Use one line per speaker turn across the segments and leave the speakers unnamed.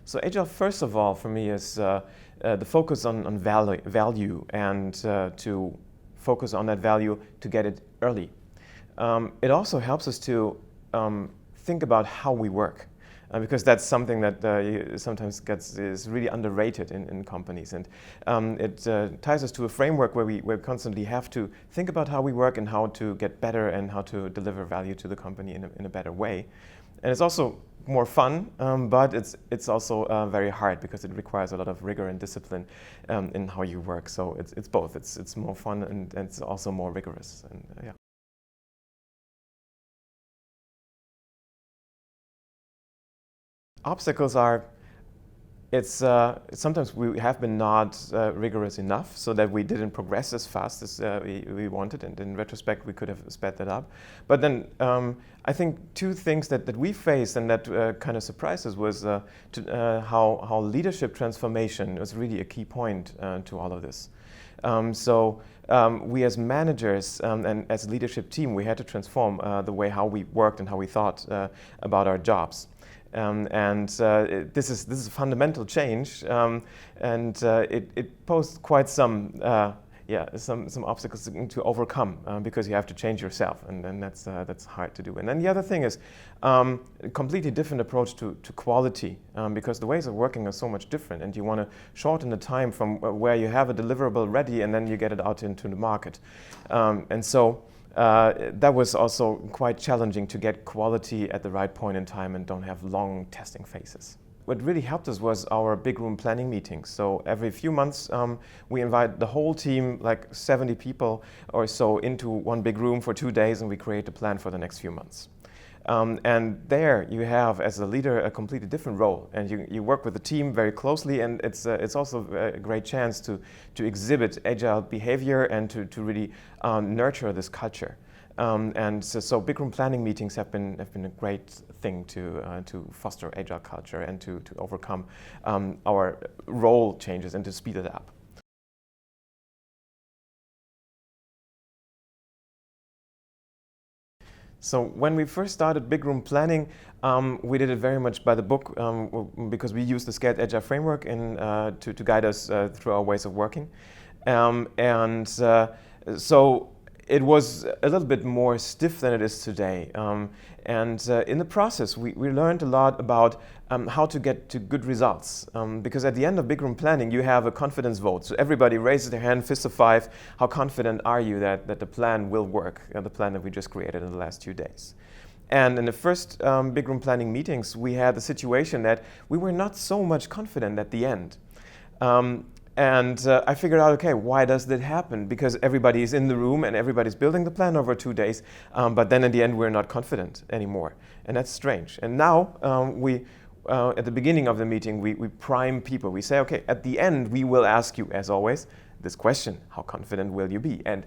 So Agile, first of all, for me is the focus on value and to focus on that value to get it early. It also helps us to think about how we work. Because that's something that sometimes is really underrated in companies, and it ties us to a framework where we constantly have to think about how we work and how to get better and how to deliver value to the company in a better way. And it's also more fun, but it's also very hard because it requires a lot of rigor and discipline in how you work. So it's both. It's more fun and it's also more rigorous. And yeah. Obstacles are, sometimes we have been not rigorous enough so that we didn't progress as fast as we wanted, and in retrospect we could have sped that up. But then I think two things that we faced and that kind of surprised us was how leadership transformation was really a key point to all of this. We as managers and as a leadership team, we had to transform the way how we worked and how we thought about our jobs. This is a fundamental change, it posed quite some obstacles to overcome because you have to change yourself, and that's hard to do. And then the other thing is a completely different approach to quality, because the ways of working are so much different, and you want to shorten the time from where you have a deliverable ready and then you get it out into the market, that was also quite challenging to get quality at the right point in time and don't have long testing phases. What really helped us was our big room planning meetings. So every few months we invite the whole team, like 70 people or so, into one big room for 2 days, and we create a plan for the next few months. And there you have, as a leader, a completely different role, and you work with the team very closely, and it's also a great chance to exhibit agile behavior and to really nurture this culture. So big room planning meetings have been a great thing to foster agile culture and to overcome our role changes and to speed it up. So when we first started big room planning, we did it very much by the book because we used the Scaled Agile framework to guide us through our ways of working. So it was a little bit more stiff than it is today. In the process, we learned a lot about how to get to good results. Because at the end of big room planning, you have a confidence vote. So everybody raises their hand, fist of 5. How confident are you that the plan will work, the plan that we just created in the last 2 days? And in the first big room planning meetings, we had the situation that we were not so much confident at the end. I figured out, okay, why does that happen? Because everybody is in the room and everybody's building the plan over 2 days, but then in the end we're not confident anymore. And that's strange. And now at the beginning of the meeting, we prime people. We say, okay, at the end we will ask you, as always, this question: how confident will you be? And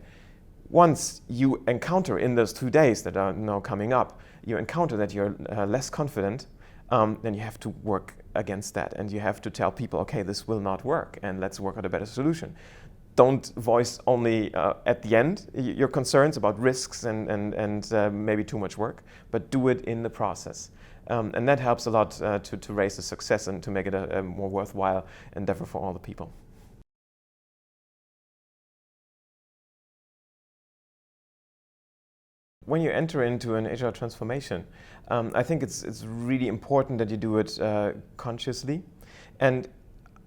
once you encounter in those 2 days that are now coming up, you encounter that you're less confident, then you have to work against that, and you have to tell people, okay, this will not work, and let's work out a better solution. Don't voice only at the end your concerns about risks and maybe too much work, but do it in the process. And that helps a lot to raise the success and to make it a more worthwhile endeavor for all the people. When you enter into an agile transformation, I think it's really important that you do it consciously. And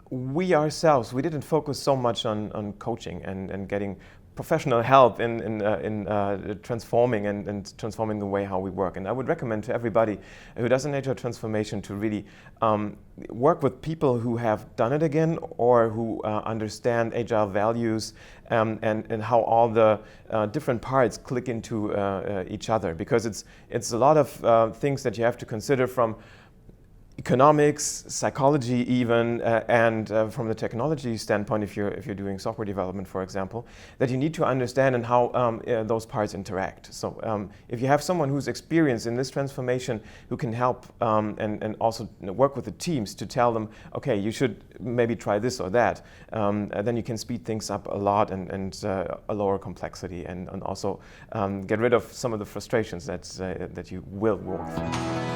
we ourselves, we didn't focus so much on coaching and getting professional help in transforming and transforming the way how we work. And I would recommend to everybody who does an agile transformation to really work with people who have done it again, or who understand agile values and how all the different parts click into each other. Because it's a lot of things that you have to consider from economics, psychology even, and from the technology standpoint, if you're doing software development, for example, that you need to understand and how those parts interact. So if you have someone who's experienced in this transformation who can help and also work with the teams to tell them, okay, you should maybe try this or that, then you can speed things up a lot and a lower complexity, and also get rid of some of the frustrations that you will work through.